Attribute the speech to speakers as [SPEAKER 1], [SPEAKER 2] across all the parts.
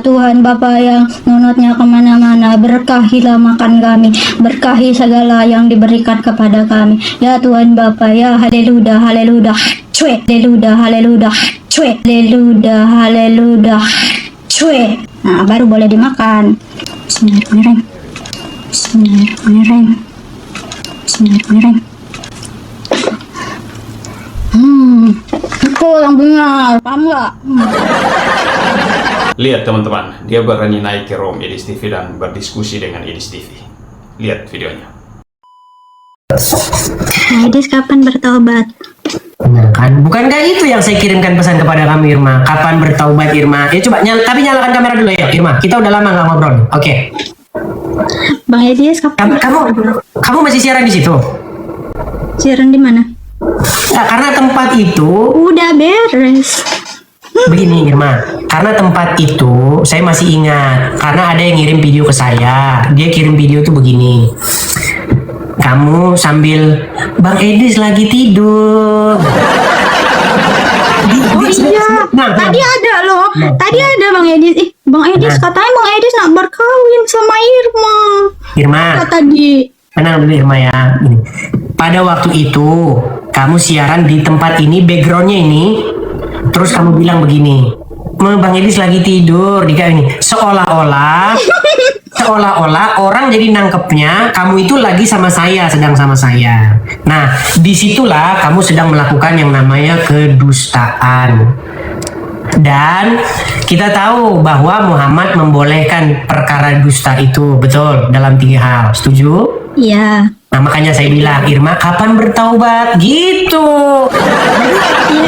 [SPEAKER 1] Tuhan Bapa yang nunutnya kemana-mana, berkahilah makan kami, berkahi segala yang diberikan kepada kami. Ya Tuhan Bapa, ya haleluya, haleluya, cuek, haleluya, haleluya, cuek, haleluya, haleluya, cuek. Nah, baru boleh dimakan. Bismillahirrahmanirrahim. Bismillahirrahmanirrahim. Bismillahirrahmanirrahim. Itu yang benar, paham nggak?
[SPEAKER 2] Lihat teman-teman, dia berani naik ke room Edis TV dan berdiskusi dengan Edis TV. Lihat videonya.
[SPEAKER 1] Edis kapan bertobat?
[SPEAKER 3] Nah kan, bukankah itu yang saya kirimkan pesan kepada kamu Irma? Kapan bertaubat Irma? Ya coba, tapi nyalakan kamera dulu ya Irma. Kita udah lama nggak ngobrol. Oke.
[SPEAKER 1] Bang Edis kapan?
[SPEAKER 3] Kamu masih siaran di situ?
[SPEAKER 1] Siaran di mana?
[SPEAKER 3] Nah, karena tempat itu
[SPEAKER 1] Udah beres.
[SPEAKER 3] begini Irma, karena tempat itu saya masih ingat, karena ada yang ngirim video ke saya. Dia kirim video tuh begini, kamu sambil Bang Edis lagi tidur.
[SPEAKER 1] Iya, tadi ada loh. Tadi ada Bang Edis. Bang Edis katanya Bang Edis nak berkawin sama Irma.
[SPEAKER 3] Irma,
[SPEAKER 1] Tadi.
[SPEAKER 3] tenang dulu Irma ya. Gini. Pada waktu itu kamu siaran di tempat ini, backgroundnya ini, terus kamu bilang begini, Bang Edis lagi tidur di kayak ini, seolah-olah orang jadi nangkepnya kamu itu lagi sama saya, sedang sama saya. Nah, disitulah kamu sedang melakukan yang namanya kedustaan. Dan kita tahu bahwa Muhammad membolehkan perkara dusta itu, betul, dalam 3 hal. Setuju?
[SPEAKER 1] Iya.
[SPEAKER 3] Nah, makanya saya bilang, Irma kapan bertaubat? Gitu.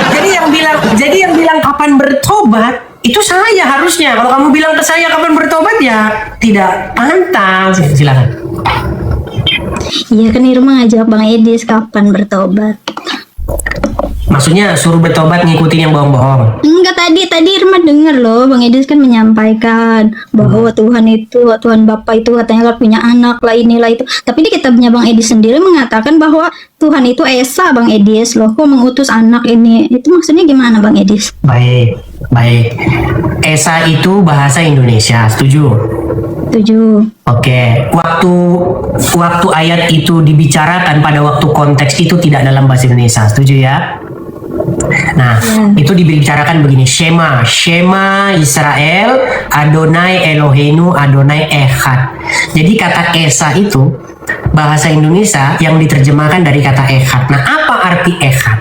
[SPEAKER 3] Jadi yang bilang kapan bertobat itu saya harusnya. Kalau kamu bilang ke saya kapan bertobat ya tidak pantang. Silakan.
[SPEAKER 1] Iya kan Irma ngajak Bang Edis kapan bertobat.
[SPEAKER 3] Maksudnya suruh bertobat ngikutin yang bohong-bohong.
[SPEAKER 1] Enggak, tadi Irma dengar loh Bang Edis kan menyampaikan bahwa Tuhan Bapa itu katanya punya anak lah, inilah itu. Tapi di kitabnya Bang Edis sendiri mengatakan bahwa Tuhan itu Esa Bang Edis loh, kok mengutus anak ini. Itu maksudnya gimana Bang Edis?
[SPEAKER 3] Baik. Esa itu bahasa Indonesia, setuju?
[SPEAKER 1] Setuju.
[SPEAKER 3] Oke, waktu ayat itu dibicarakan pada waktu konteks itu tidak dalam bahasa Indonesia, setuju ya? Nah, itu dibicarakan begini, Shema Israel, Adonai Eloheinu, Adonai Echad. Jadi kata Esa itu bahasa Indonesia yang diterjemahkan dari kata Echad. Nah, apa arti Echad?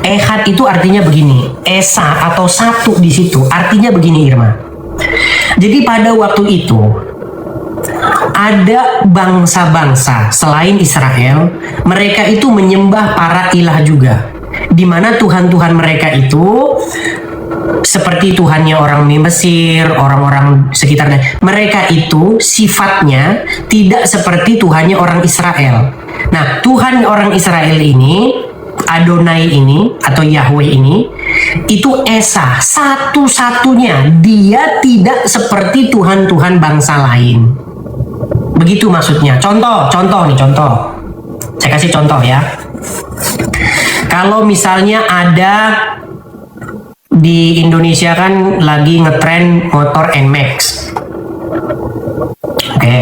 [SPEAKER 3] Echad itu artinya begini, Esa atau satu di situ artinya begini Irma. Jadi pada waktu itu ada bangsa-bangsa selain Israel, mereka itu menyembah para ilah juga, di mana Tuhan-Tuhan mereka itu seperti Tuhannya orang Mesir, orang-orang sekitarnya. Mereka itu sifatnya tidak seperti Tuhannya orang Israel. Nah, Tuhan orang Israel ini, Adonai ini atau Yahweh ini, itu Esa, satu-satunya. Dia tidak seperti Tuhan-Tuhan bangsa lain. Begitu maksudnya. Contoh. Saya kasih contoh ya. Kalau misalnya ada di Indonesia kan lagi ngetren motor NMAX. Oke,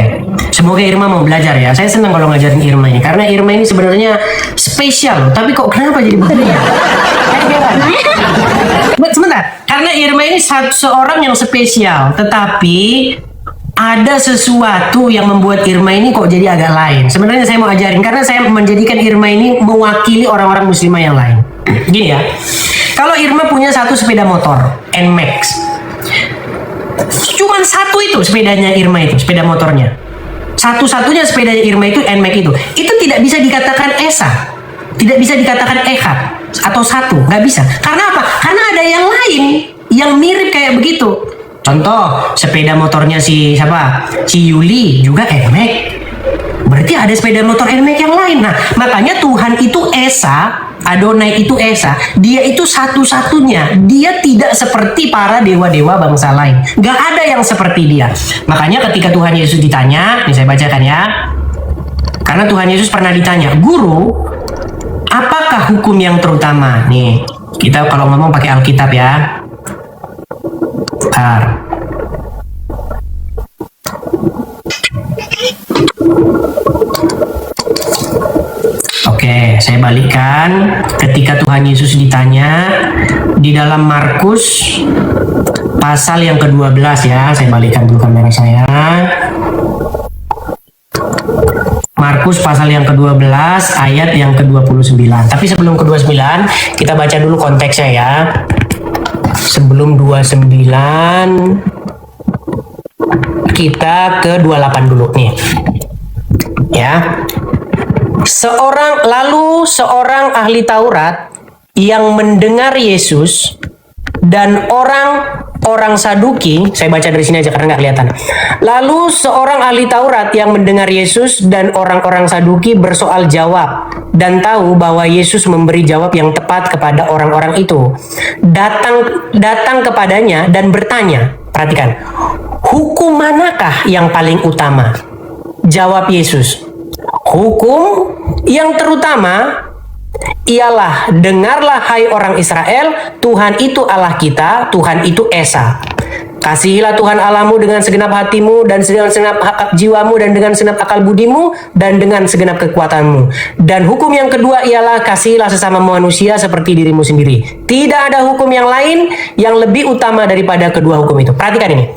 [SPEAKER 3] semoga Irma mau belajar ya. Saya senang kalau ngajarin Irma ini, karena Irma ini sebenarnya spesial. Tapi kok kenapa jadi begini? Sebentar, karena Irma ini seorang yang spesial, tetapi ada sesuatu yang membuat Irma ini kok jadi agak lain. Sebenarnya saya mau ajarin, karena saya menjadikan Irma ini mewakili orang-orang muslimah yang lain. Gini ya, kalau Irma punya satu sepeda motor NMAX, cuman satu itu sepedanya Irma itu, sepeda motornya. Satu-satunya sepedanya Irma itu NMAX itu tidak bisa dikatakan Esa, tidak bisa dikatakan Echad atau satu, nggak bisa. Karena apa? Karena ada yang lain yang mirip kayak begitu. Contoh, sepeda motornya si Yuli juga NMAX. Berarti ada sepeda motor NMAX yang lain. Nah, makanya Tuhan itu Esa, Adonai itu Esa, dia itu satu-satunya. Dia tidak seperti para dewa-dewa bangsa lain. Gak ada yang seperti dia. Makanya ketika Tuhan Yesus ditanya, nih saya bacakan ya. Karena Tuhan Yesus pernah ditanya, Guru, apakah hukum yang terutama? Nih, kita kalau ngomong pakai Alkitab ya. Bentar. saya balikkan. Ketika Tuhan Yesus ditanya di dalam Markus pasal yang ke-12 ya, saya balikkan dulu kamera saya. Markus pasal yang ke-12 ayat yang ke-29. Tapi sebelum ke-29 kita baca dulu konteksnya ya. Sebelum 29 kita ke 28 dulu nih. Ya. Lalu seorang ahli Taurat yang mendengar Yesus dan orang Saduki, saya baca dari sini aja karena nggak kelihatan. Lalu seorang ahli Taurat yang mendengar Yesus dan orang-orang Saduki bersoal jawab dan tahu bahwa Yesus memberi jawab yang tepat kepada orang-orang itu. Datang kepadanya dan bertanya, perhatikan, hukum manakah yang paling utama? Jawab Yesus, hukum yang terutama ialah, dengarlah hai orang Israel, Tuhan itu Allah kita, Tuhan itu Esa. Kasihilah Tuhan Allahmu dengan segenap hatimu dan dengan segenap jiwamu dan dengan segenap akal budimu dan dengan segenap kekuatanmu. Dan hukum yang kedua ialah kasihilah sesama manusia seperti dirimu sendiri. Tidak ada hukum yang lain yang lebih utama daripada kedua hukum itu. Perhatikan ini.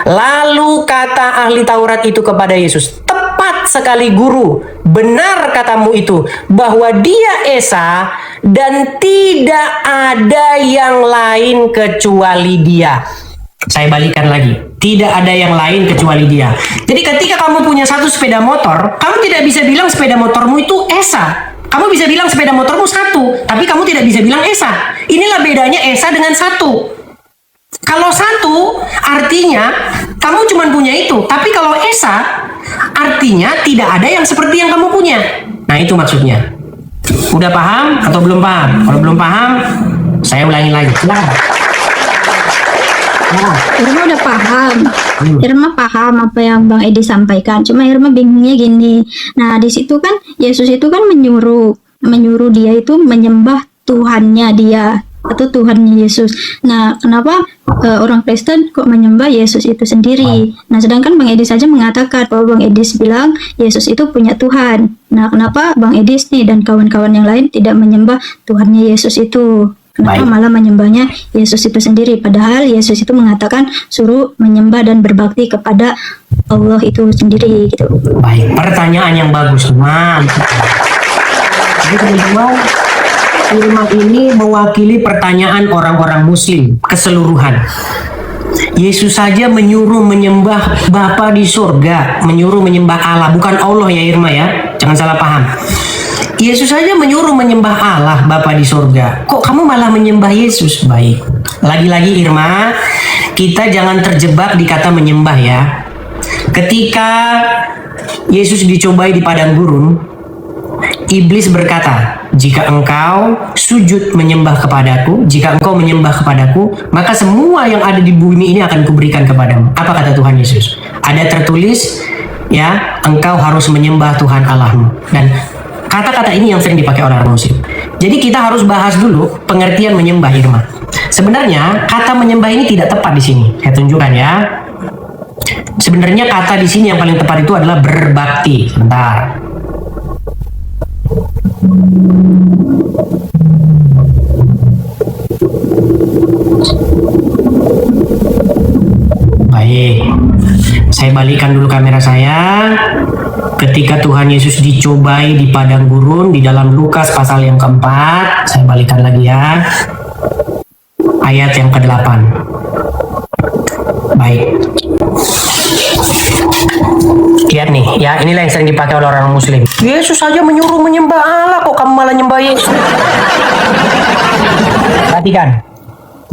[SPEAKER 3] Lalu kata ahli Taurat itu kepada Yesus, tepat sekali guru, benar katamu itu, bahwa dia Esa dan tidak ada yang lain kecuali dia. Saya balikan lagi, tidak ada yang lain kecuali dia. Jadi ketika kamu punya satu sepeda motor, kamu tidak bisa bilang sepeda motormu itu Esa. Kamu bisa bilang sepeda motormu satu, tapi kamu tidak bisa bilang Esa. Inilah bedanya Esa dengan satu. Kalau satu artinya kamu cuma punya itu, tapi kalau Esa artinya tidak ada yang seperti yang kamu punya. Nah itu maksudnya. Udah paham atau belum paham? Kalau belum paham, saya ulangi lagi.
[SPEAKER 1] Irma udah paham. Irma paham apa yang Bang Edi sampaikan. Cuma Irma bingungnya gini. Nah, di situ kan Yesus itu kan menyuruh dia itu menyembah Tuhannya dia atau Tuhannya Yesus. Nah, kenapa orang Kristen kok menyembah Yesus itu sendiri? Nah, sedangkan Bang Edis saja mengatakan bahwa Bang Edis bilang Yesus itu punya Tuhan. Nah, kenapa Bang Edis nih dan kawan-kawan yang lain tidak menyembah Tuhannya Yesus itu? Kenapa malah menyembahnya Yesus itu sendiri? Padahal Yesus itu mengatakan suruh menyembah dan berbakti kepada Allah itu sendiri gitu.
[SPEAKER 3] Baik, pertanyaan yang bagus, mantap. Jadi teman-teman, Irma ini mewakili pertanyaan orang-orang Muslim keseluruhan. Yesus saja menyuruh menyembah Bapa di surga, menyuruh menyembah Allah, bukan Allah ya Irma ya, jangan salah paham. Yesus saja menyuruh menyembah Allah Bapa di surga. Kok kamu malah menyembah Yesus? Baik. Lagi-lagi Irma, kita jangan terjebak di kata menyembah ya. Ketika Yesus dicobai di padang gurun, iblis berkata, jika engkau sujud menyembah kepadaku, jika engkau menyembah kepadaku, maka semua yang ada di bumi ini akan kuberikan kepadamu. Apa kata Tuhan Yesus? Ada tertulis, ya, engkau harus menyembah Tuhan Allahmu. Dan kata-kata ini yang sering dipakai orang Muslim. Jadi kita harus bahas dulu pengertian menyembah Irma. Sebenarnya kata menyembah ini tidak tepat di sini. Saya tunjukkan ya. Sebenarnya kata di sini yang paling tepat itu adalah berbakti. Sebentar. Baik. Saya balikkan dulu kamera saya. Ketika Tuhan Yesus dicobai di padang gurun di dalam Lukas pasal yang keempat, saya balikkan lagi ya, ayat yang ke-8. Baik, lihat nih ya, inilah yang sering dipakai oleh orang Muslim. Yesus saja menyuruh menyembah Allah, kok kamu malah nyembah Yesus? Perhatikan.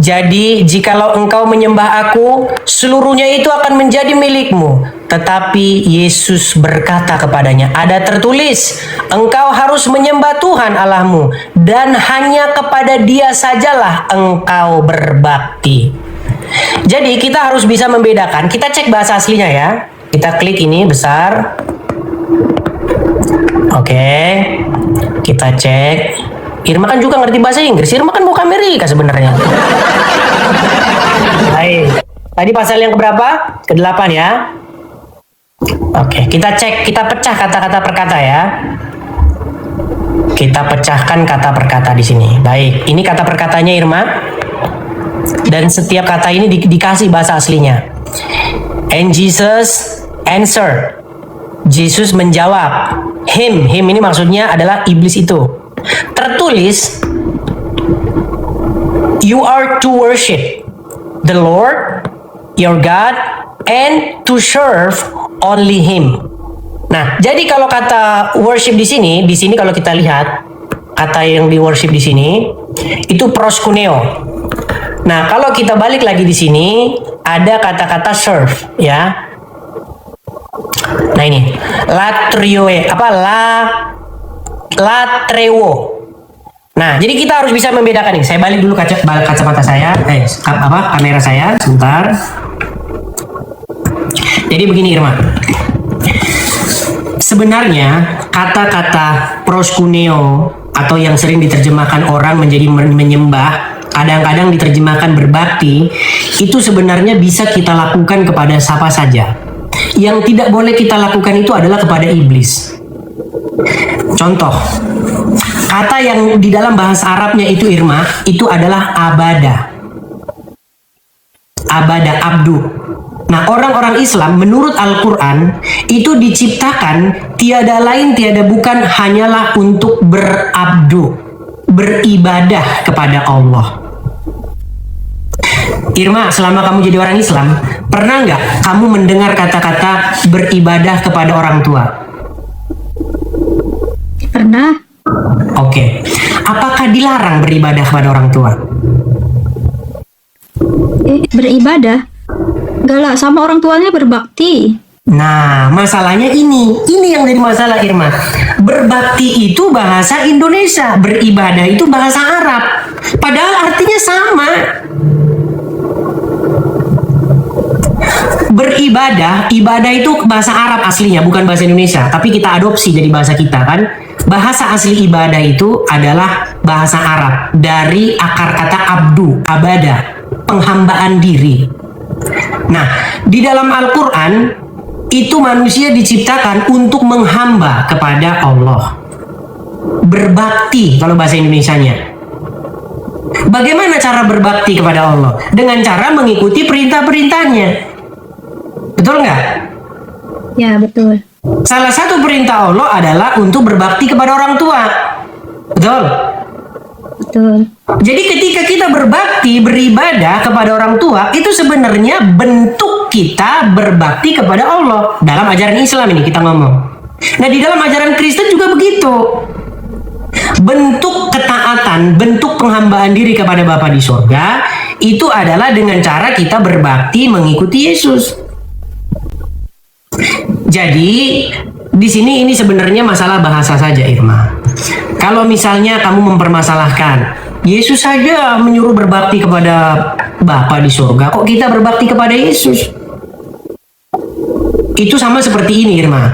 [SPEAKER 3] Jadi, jikalau engkau menyembah aku, seluruhnya itu akan menjadi milikmu. Tetapi Yesus berkata kepadanya, ada tertulis, engkau harus menyembah Tuhan Allahmu, dan hanya kepada Dia sajalah engkau berbakti. Jadi, kita harus bisa membedakan. Kita cek bahasa aslinya ya. Kita klik ini besar. Oke. Kita cek. Irma kan juga ngerti bahasa Inggris. Irma kan bukan Amerika sebenarnya. Baik. Tadi pasal yang keberapa? Ke-8 ya. Oke, kita cek, kita pecah kata-kata per kata ya. Kita pecahkan kata per kata di sini. Baik, ini kata per katanya Irma. Dan setiap kata ini dikasih bahasa aslinya. And Jesus answered. Yesus menjawab. Him ini maksudnya adalah iblis itu. Tertulis, you are to worship the Lord your God and to serve only Him. Nah, jadi kalau kata worship di sini kalau kita lihat kata yang di worship di sini itu proskuneo. Nah, kalau kita balik lagi di sini ada kata-kata serve, ya. Nah ini latrewo. Nah, jadi kita harus bisa membedakan nih. Saya balik dulu kacamata saya, kamera saya, sebentar. Jadi begini Irma. Sebenarnya kata-kata proskuneo atau yang sering diterjemahkan orang menjadi menyembah, kadang-kadang diterjemahkan berbakti, itu sebenarnya bisa kita lakukan kepada siapa saja. Yang tidak boleh kita lakukan itu adalah kepada iblis. Contoh, kata yang di dalam bahasa Arabnya itu Irma, itu adalah abada, abdu. Nah, orang-orang Islam menurut Al-Quran itu diciptakan tiada lain tiada bukan hanyalah untuk berabdu, beribadah kepada Allah. Irma, selama kamu jadi orang Islam, pernah nggak kamu mendengar kata-kata beribadah kepada orang tua?
[SPEAKER 1] Pernah.
[SPEAKER 3] Oke. Apakah dilarang beribadah kepada orang tua?
[SPEAKER 1] Beribadah? Enggak lah, sama orang tuanya berbakti.
[SPEAKER 3] Nah, masalahnya ini yang jadi masalah Irma. Berbakti itu bahasa Indonesia, beribadah itu bahasa Arab. Padahal artinya sama. Beribadah, ibadah itu bahasa Arab aslinya, bukan bahasa Indonesia. Tapi kita adopsi jadi bahasa kita kan. Bahasa asli ibadah itu adalah bahasa Arab. Dari akar kata abdu, abada, penghambaan diri. Nah, di dalam Al-Quran itu manusia diciptakan untuk menghamba kepada Allah. Berbakti kalau bahasa Indonesianya. Bagaimana cara berbakti kepada Allah? Dengan cara mengikuti perintah-perintahnya. Betul nggak?
[SPEAKER 1] Ya, betul.
[SPEAKER 3] Salah satu perintah Allah adalah untuk berbakti kepada orang tua. Betul?
[SPEAKER 1] Betul.
[SPEAKER 3] Jadi ketika kita berbakti, beribadah kepada orang tua, itu sebenarnya bentuk kita berbakti kepada Allah. Dalam ajaran Islam ini kita ngomong. Nah, di dalam ajaran Kristen juga begitu. Bentuk ketaatan, bentuk penghambaan diri kepada Bapa di surga, itu adalah dengan cara kita berbakti mengikuti Yesus. Jadi, di sini ini sebenarnya masalah bahasa saja, Irma. Kalau misalnya kamu mempermasalahkan, Yesus saja menyuruh berbakti kepada Bapa di surga, kok kita berbakti kepada Yesus? Itu sama seperti ini, Irma.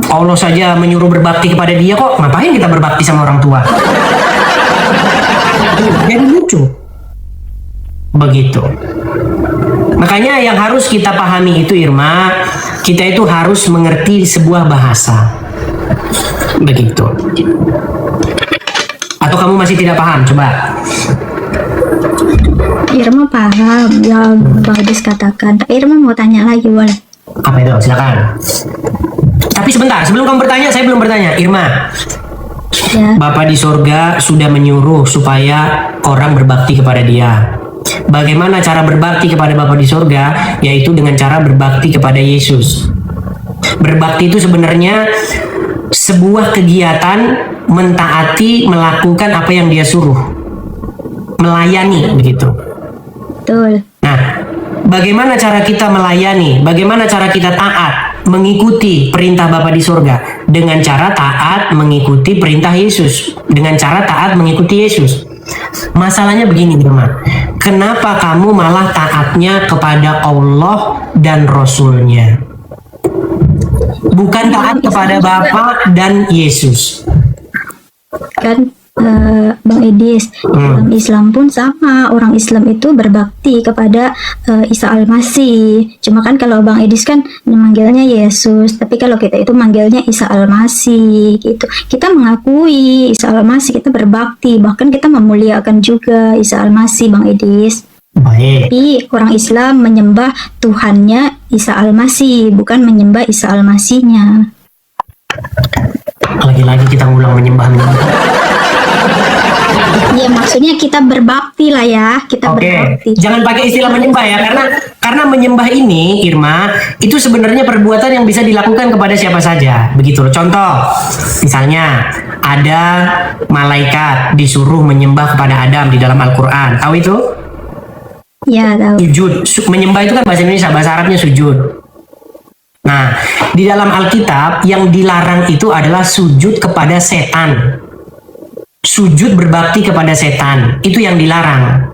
[SPEAKER 3] Allah saja menyuruh berbakti kepada dia, kok ngapain kita berbakti sama orang tua? Jadi lucu. Begitu. Makanya yang harus kita pahami itu, Irma, kita itu harus mengerti sebuah bahasa. Begitu. Atau kamu masih tidak paham? Coba.
[SPEAKER 1] Irma paham yang Bagus katakan. Tapi Irma mau tanya lagi, boleh?
[SPEAKER 3] Apa itu? Silakan. Tapi sebentar, sebelum kamu bertanya, saya belum bertanya. Irma,
[SPEAKER 1] Ya.
[SPEAKER 3] Bapa di surga sudah menyuruh supaya orang berbakti kepada dia. Bagaimana cara berbakti kepada Bapa di surga? Yaitu dengan cara berbakti kepada Yesus. Berbakti itu sebenarnya sebuah kegiatan mentaati, melakukan apa yang dia suruh. Melayani, begitu.
[SPEAKER 1] Betul.
[SPEAKER 3] Nah, bagaimana cara kita melayani? Bagaimana cara kita taat? Mengikuti perintah Bapa di surga. Dengan cara taat mengikuti perintah Yesus. Dengan cara taat mengikuti Yesus. Masalahnya begini, teman. Kenapa kamu malah taatnya kepada Allah dan Rasul-Nya? Bukan taat kepada Bapa dan Yesus.
[SPEAKER 1] Kan Bang Edis, dalam Islam pun sama, orang Islam itu berbakti kepada Isa Al-Masih. Cuma kan kalau Bang Edis kan memanggilnya Yesus, tapi kalau kita itu manggilnya Isa Al-Masih gitu. Kita mengakui Isa Al-Masih, kita berbakti, bahkan kita memuliakan juga Isa Al-Masih, Bang Edis.
[SPEAKER 3] Baik.
[SPEAKER 1] Tapi orang Islam menyembah Tuhannya Isa Al-Masih, bukan menyembah Isa Al-Masihnya.
[SPEAKER 3] Lagi-lagi kita ngulang menyembah.
[SPEAKER 1] Ya maksudnya kita berbakti lah ya, kita
[SPEAKER 3] Oke,
[SPEAKER 1] berbakti.
[SPEAKER 3] jangan pakai istilah menyembah ya, karena menyembah ini, Irma, itu sebenarnya perbuatan yang bisa dilakukan kepada siapa saja. Begitu loh. Contoh, misalnya ada malaikat disuruh menyembah kepada Adam di dalam Al-Quran. Tahu itu?
[SPEAKER 1] Ya tahu.
[SPEAKER 3] Sujud. Menyembah itu kan bahasa Indonesia, bahasa Arabnya sujud. Nah, di dalam Alkitab yang dilarang itu adalah sujud kepada setan. Sujud berbakti kepada setan, itu yang dilarang.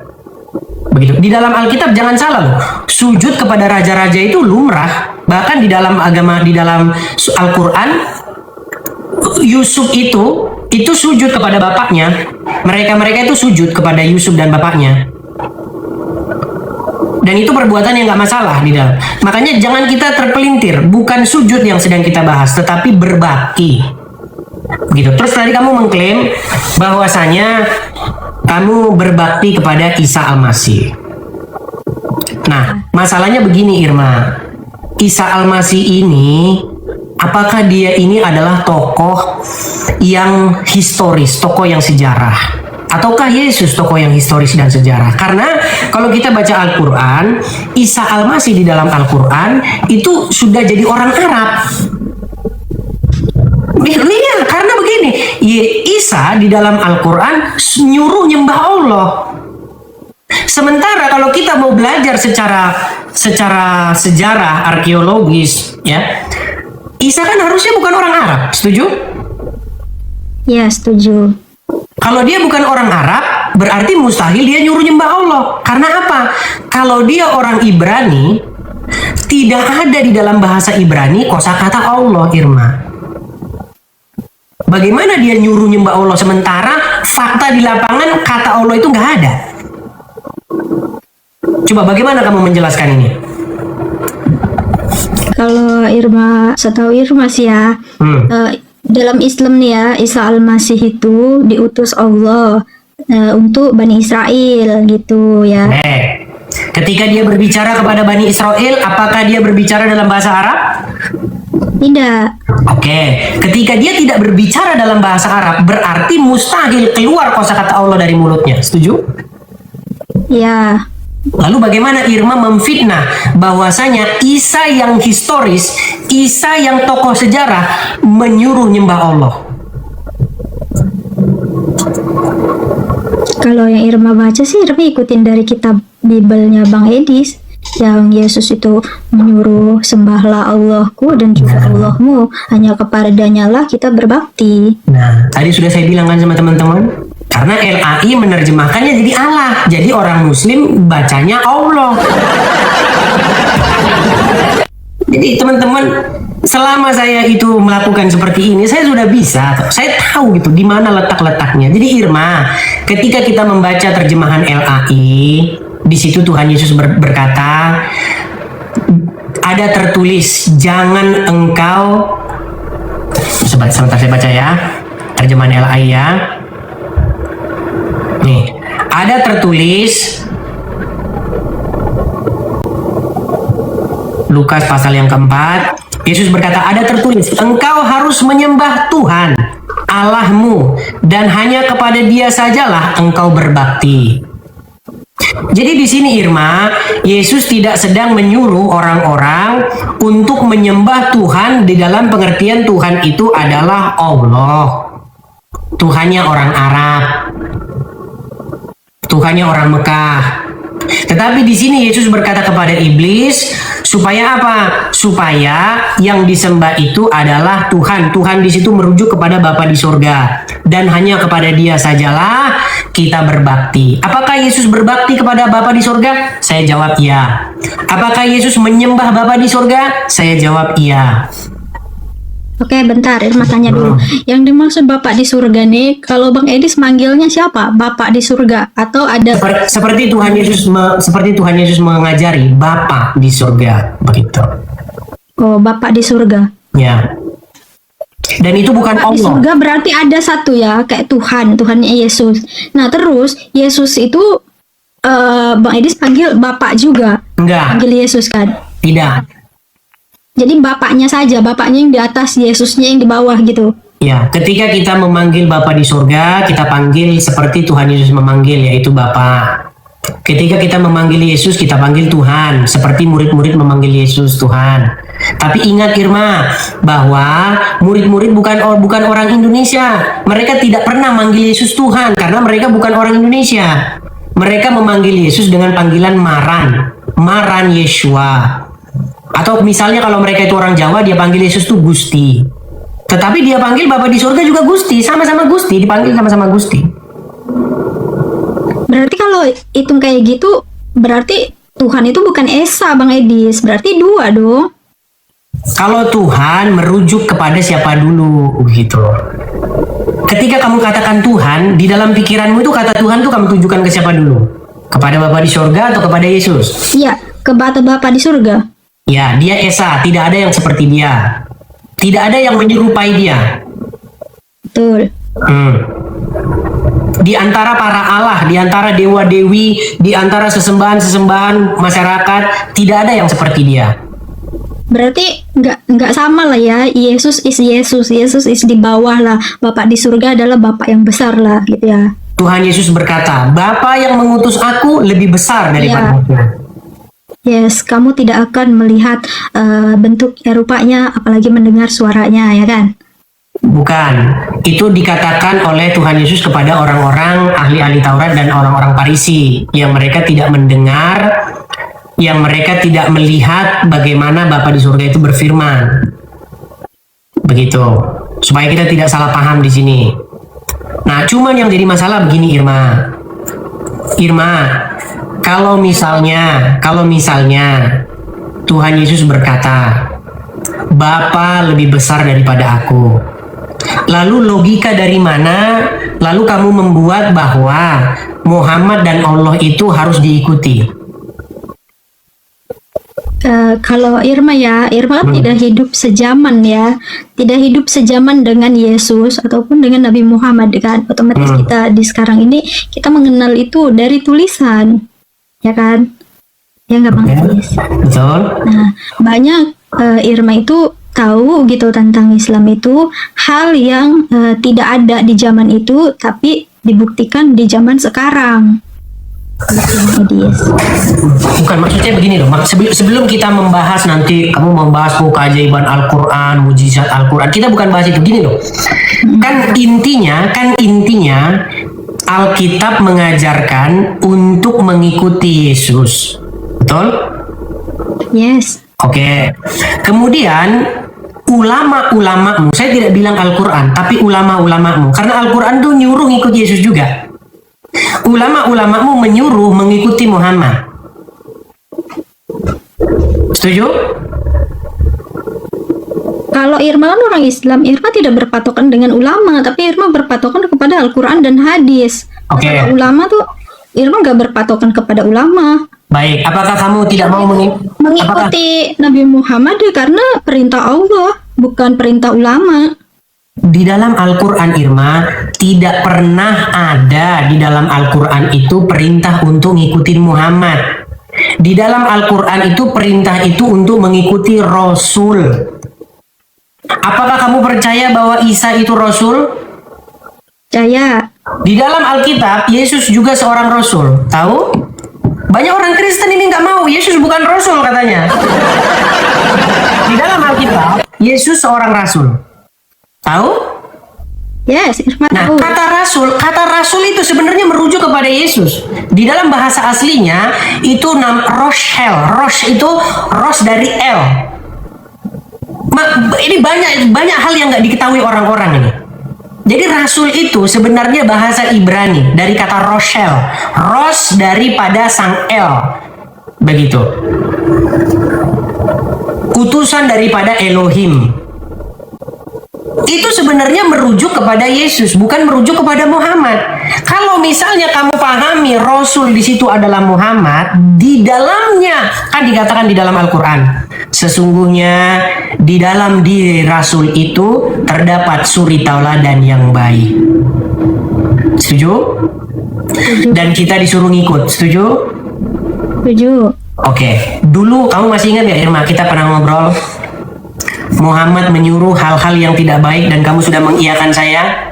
[SPEAKER 3] Begitu. Di dalam Alkitab jangan salah loh. Sujud kepada raja-raja itu lumrah. Bahkan di dalam agama, di dalam Al-Quran, Yusuf itu sujud kepada bapaknya. Mereka itu sujud kepada Yusuf dan bapaknya. Dan itu perbuatan yang nggak masalah di dalam. Makanya jangan kita terpelintir. Bukan sujud yang sedang kita bahas, tetapi berbakti. Begitu. Terus tadi kamu mengklaim bahwasanya kamu berbakti kepada Isa Al-Masih. Nah, masalahnya begini Irma. Isa Al-Masih ini, apakah dia ini adalah tokoh yang historis, tokoh yang sejarah? Ataukah Yesus tokoh yang historis dan sejarah? Karena kalau kita baca Al-Quran, Isa Al-Masih di dalam Al-Quran itu sudah jadi orang Arab. Iya, karena begini, Isa di dalam Al-Quran nyuruh nyembah Allah. Sementara kalau kita mau belajar secara sejarah arkeologis, ya, Isa kan harusnya bukan orang Arab, setuju?
[SPEAKER 1] Ya setuju.
[SPEAKER 3] Kalau dia bukan orang Arab, berarti mustahil dia nyuruh nyembah Allah. Karena apa? Kalau dia orang Ibrani, tidak ada di dalam bahasa Ibrani kosakata Allah, Irma. Bagaimana dia nyuruh nyembah Allah sementara fakta di lapangan kata Allah itu nggak ada? Coba bagaimana kamu menjelaskan ini?
[SPEAKER 1] Kalau Irma, setahu Irma sih ya, dalam Islam nih ya, Isa Al-Masih itu diutus Allah untuk Bani Israel gitu ya.
[SPEAKER 3] Ketika dia berbicara kepada Bani Israel, apakah dia berbicara dalam bahasa Arab?
[SPEAKER 1] Tidak.
[SPEAKER 3] Oke, ketika dia tidak berbicara dalam bahasa Arab, berarti mustahil keluar kosakata Allah dari mulutnya. Setuju?
[SPEAKER 1] Ya.
[SPEAKER 3] Lalu bagaimana Irma memfitnah bahwasanya Isa yang historis, Isa yang tokoh sejarah menyuruh nyembah Allah?
[SPEAKER 1] Kalau yang Irma baca sih, Irma ikutin dari kitab Bibelnya Bang Edis, yang Yesus itu menyuruh sembahlah Allahku dan juga Allahmu, hanya kepadanya lah kita berbakti.
[SPEAKER 3] Nah, tadi sudah saya bilang kan sama teman-teman, karena LAI menerjemahkannya jadi Allah, jadi orang Muslim bacanya Allah. Jadi teman-teman, selama saya itu melakukan seperti ini, saya sudah bisa, saya tahu gitu di mana letak-letaknya. Jadi Irma, ketika kita membaca terjemahan LAI, di situ Tuhan Yesus berkata, ada tertulis, jangan engkau, sebentar saya baca ya, terjemahan LAI ya. Nih, ada tertulis Lukas pasal yang keempat, Yesus berkata, ada tertulis, engkau harus menyembah Tuhan Allahmu dan hanya kepada Dia sajalah engkau berbakti. Jadi di sini Irma, Yesus tidak sedang menyuruh orang-orang untuk menyembah Tuhan di dalam pengertian Tuhan itu adalah Allah. Tuhannya orang Arab. Tuhannya orang Mekah. Tetapi di sini Yesus berkata kepada iblis, supaya apa? Supaya yang disembah itu adalah Tuhan. Tuhan di situ merujuk kepada Bapa di surga. Dan hanya kepada Dia sajalah kita berbakti. Apakah Yesus berbakti kepada Bapa di surga? Saya jawab iya. Apakah Yesus menyembah Bapa di surga? Saya jawab iya.
[SPEAKER 1] Oke, bentar, Irma tanya dulu. Yang dimaksud Bapak di surga nih, kalau Bang Edis manggilnya siapa? Bapak di surga atau ada?
[SPEAKER 3] Seperti Tuhan Yesus mengajari Bapa di surga, begitu.
[SPEAKER 1] Oh, Bapak di surga.
[SPEAKER 3] Ya. Dan itu bukan
[SPEAKER 1] Bapak di
[SPEAKER 3] Allah.
[SPEAKER 1] surga berarti ada satu ya, kayak Tuhannya Yesus. Nah, terus Yesus itu Bang Edis panggil Bapak juga.
[SPEAKER 3] Enggak,
[SPEAKER 1] Panggil Yesus kan?
[SPEAKER 3] tidak.
[SPEAKER 1] Jadi bapaknya saja, bapaknya yang di atas, Yesusnya yang di bawah gitu.
[SPEAKER 3] Ya, ketika kita memanggil Bapa di surga, kita panggil seperti Tuhan Yesus memanggil, yaitu Bapa. Ketika kita memanggil Yesus, kita panggil Tuhan, seperti murid-murid memanggil Yesus Tuhan. Tapi ingat Irma, bahwa murid-murid bukan orang Indonesia. Mereka tidak pernah manggil Yesus Tuhan, karena mereka bukan orang Indonesia. Mereka memanggil Yesus dengan panggilan Maran Yeshua. Atau misalnya kalau mereka itu orang Jawa, dia panggil Yesus tuh Gusti. Tetapi dia panggil Bapa di surga juga Gusti, sama-sama Gusti, dipanggil sama-sama Gusti.
[SPEAKER 1] Berarti kalau hitung kayak gitu, berarti Tuhan itu bukan Esa, Bang Edis. Berarti dua dong.
[SPEAKER 3] Kalau Tuhan merujuk kepada siapa dulu, gitu. Ketika kamu katakan Tuhan, di dalam pikiranmu itu kata Tuhan tuh kamu tujukan ke siapa dulu? Kepada Bapa di surga atau kepada Yesus?
[SPEAKER 1] Iya, ke Bapak di surga.
[SPEAKER 3] Ya, dia Esa, tidak ada yang seperti dia. Tidak ada yang menyerupai dia.
[SPEAKER 1] Betul.
[SPEAKER 3] Di antara para Allah, di antara dewa-dewi, di antara sesembahan-sesembahan masyarakat, tidak ada yang seperti dia.
[SPEAKER 1] Berarti nggak sama lah ya. Yesus is Yesus, Yesus is di bawah lah. Bapak di surga adalah Bapak yang besar lah, gitu ya.
[SPEAKER 3] Tuhan Yesus berkata, Bapa yang mengutus aku lebih besar daripada aku.
[SPEAKER 1] Yes, kamu tidak akan melihat bentuknya, rupanya, apalagi mendengar suaranya, ya kan?
[SPEAKER 3] Bukan, itu dikatakan oleh Tuhan Yesus kepada orang-orang ahli-ahli Taurat dan orang-orang Farisi yang mereka tidak mendengar, yang mereka tidak melihat bagaimana Bapa di surga itu berfirman. Begitu, supaya kita tidak salah paham di sini. Nah, cuman yang jadi masalah begini, Irma, kalau misalnya Tuhan Yesus berkata, Bapa lebih besar daripada aku. Lalu logika dari mana? Lalu kamu membuat bahwa Muhammad dan Allah itu harus diikuti.
[SPEAKER 1] Kalau Irma kan tidak hidup sejaman ya, tidak hidup sejaman dengan Yesus ataupun dengan Nabi Muhammad kan. Otomatis kita di sekarang ini kita mengenal itu dari tulisan, ya kan? Ya nggak Bang Edis?
[SPEAKER 3] Betul.
[SPEAKER 1] Nah, banyak Irma itu tahu gitu tentang Islam itu hal yang tidak ada di zaman itu tapi dibuktikan di zaman sekarang.
[SPEAKER 3] Bukan, maksudnya begini loh. Sebelum kita membahas nanti kamu membahas keajaiban Al-Quran, mujizat Al-Quran, kita bukan bahas itu. Gini loh. Kan intinya Alkitab mengajarkan untuk mengikuti Yesus. Betul?
[SPEAKER 1] Yes.
[SPEAKER 3] Oke. Kemudian ulama-ulamamu, saya tidak bilang Al-Quran, tapi ulama-ulamamu, karena Al-Quran tuh nyuruh ngikut Yesus juga. Ulama-ulamamu menyuruh mengikuti Muhammad. Setuju?
[SPEAKER 1] Kalau Irma kan orang Islam, Irma tidak berpatokan dengan ulama, tapi Irma berpatokan kepada Al-Quran dan hadis.
[SPEAKER 3] Oke.
[SPEAKER 1] Kalau ulama tuh, Irma nggak berpatokan kepada ulama.
[SPEAKER 3] Baik, apakah kamu tidak mau
[SPEAKER 1] Mengikuti Nabi Muhammad karena perintah Allah, bukan perintah ulama.
[SPEAKER 3] Di dalam Al-Quran, Irma, tidak pernah ada di dalam Al-Quran itu perintah untuk ngikutin Muhammad. Di dalam Al-Quran itu perintah itu untuk mengikuti Rasul. Apakah kamu percaya bahwa Isa itu Rasul?
[SPEAKER 1] Percaya.
[SPEAKER 3] Di dalam Alkitab, Yesus juga seorang Rasul. Tahu? Banyak orang Kristen ini nggak mau. Yesus bukan Rasul katanya. Di dalam Alkitab, Yesus seorang Rasul. Tahu?
[SPEAKER 1] Yes, Irma
[SPEAKER 3] Nah,
[SPEAKER 1] tahu.
[SPEAKER 3] kata rasul itu sebenarnya merujuk kepada Yesus. Di dalam bahasa aslinya itu Roshel. Rosh itu Rosh dari El. Ini banyak hal yang nggak diketahui orang-orang ini. Jadi rasul itu sebenarnya bahasa Ibrani dari kata Roshel. Rosh daripada sang El. Begitu. Utusan daripada Elohim. itu sebenarnya merujuk kepada Yesus, bukan merujuk kepada Muhammad. Kalau misalnya kamu pahami Rasul di situ adalah Muhammad, di dalamnya kan dikatakan di dalam Al-Quran, sesungguhnya di dalam diri Rasul itu terdapat suri tauladan yang baik. Setuju? Dan kita disuruh ngikut, setuju?
[SPEAKER 1] Setuju.
[SPEAKER 3] Oke, dulu kamu masih ingat ya Irma, kita pernah ngobrol Muhammad menyuruh hal-hal yang tidak baik dan kamu sudah mengiyakan saya.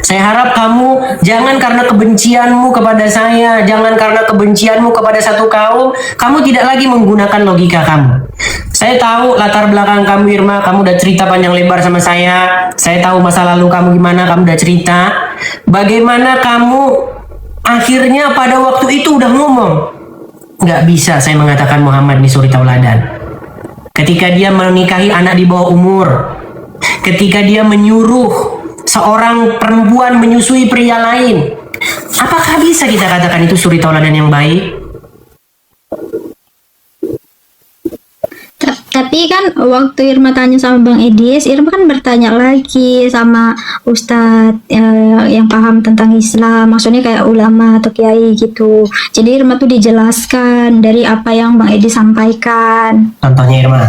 [SPEAKER 3] Saya harap kamu jangan karena kebencianmu kepada saya, jangan karena kebencianmu kepada satu kaum, kamu tidak lagi menggunakan logika kamu. Saya tahu latar belakang kamu Irma, kamu udah cerita panjang lebar sama saya. Saya tahu masa lalu kamu gimana, kamu udah cerita. Bagaimana kamu akhirnya pada waktu itu udah ngomong, nggak bisa saya mengatakan Muhammad ini suri tauladan. Ketika dia menikahi anak di bawah umur, ketika dia menyuruh seorang perempuan menyusui pria lain, apakah bisa kita katakan itu suri tauladan yang baik?
[SPEAKER 1] Tapi kan waktu Irma tanya sama Bang Edis, Irma kan bertanya lagi sama Ustadz yang paham tentang Islam, maksudnya kayak ulama atau kiai gitu. Jadi Irma tuh dijelaskan dari apa yang Bang Edis sampaikan.
[SPEAKER 3] Contohnya Irma.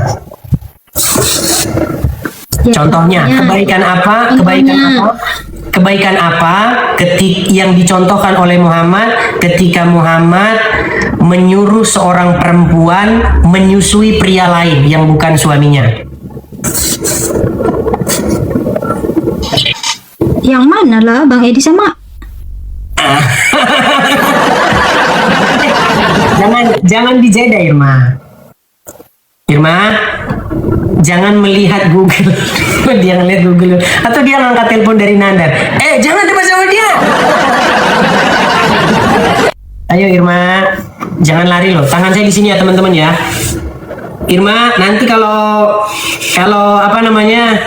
[SPEAKER 1] Ya,
[SPEAKER 3] Contohnya kebaikan apa? Kebaikan apa yang dicontohkan oleh Muhammad ketika Muhammad menyuruh seorang perempuan menyusui pria lain yang bukan suaminya?
[SPEAKER 1] Yang mana lah Bang Edis sama?
[SPEAKER 3] Jangan dijeda Irma. Jangan melihat Google. Dia ngeliat Google atau dia ngangkat telepon dari Nandar. Jangan debat sama dia. Ayo Irma, jangan lari loh. Tangan saya di sini ya teman-teman ya. Irma, nanti kalau apa namanya,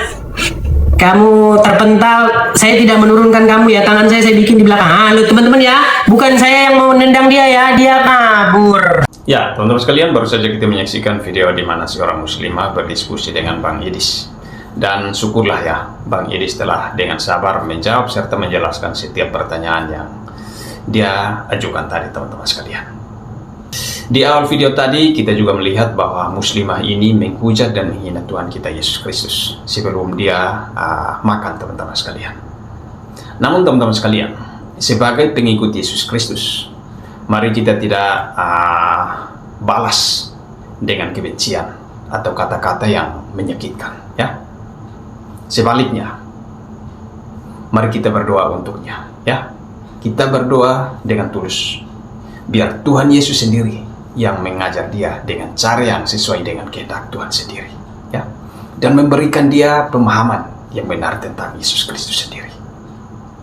[SPEAKER 3] kamu terpental, saya tidak menurunkan kamu ya. Tangan saya bikin di belakang. Halo teman-teman ya, bukan saya yang mau nendang dia ya, dia kabur.
[SPEAKER 2] Ya, teman-teman sekalian, baru saja kita menyaksikan video di mana seorang muslimah berdiskusi dengan Bang Edis. Dan syukurlah ya, Bang Edis telah dengan sabar menjawab serta menjelaskan setiap pertanyaan yang dia ajukan tadi, teman-teman sekalian. Di awal video tadi, kita juga melihat bahwa muslimah ini menghujat dan menghina Tuhan kita Yesus Kristus sebelum dia makan, teman-teman sekalian. Namun, teman-teman sekalian, sebagai pengikut Yesus Kristus, mari kita tidak balas dengan kebencian atau kata-kata yang menyakitkan, ya. Sebaliknya, mari kita berdoa untuknya, ya. Kita berdoa dengan tulus, biar Tuhan Yesus sendiri yang mengajar dia dengan cara yang sesuai dengan kehendak Tuhan sendiri, ya. Dan memberikan dia pemahaman yang benar tentang Yesus Kristus sendiri,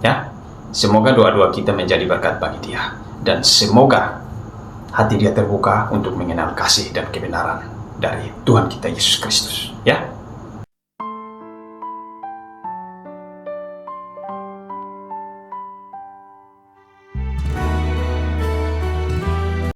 [SPEAKER 2] ya. Semoga doa-doa kita menjadi berkat bagi dia. Dan semoga hati dia terbuka untuk mengenal kasih dan kebenaran dari Tuhan kita Yesus Kristus, ya.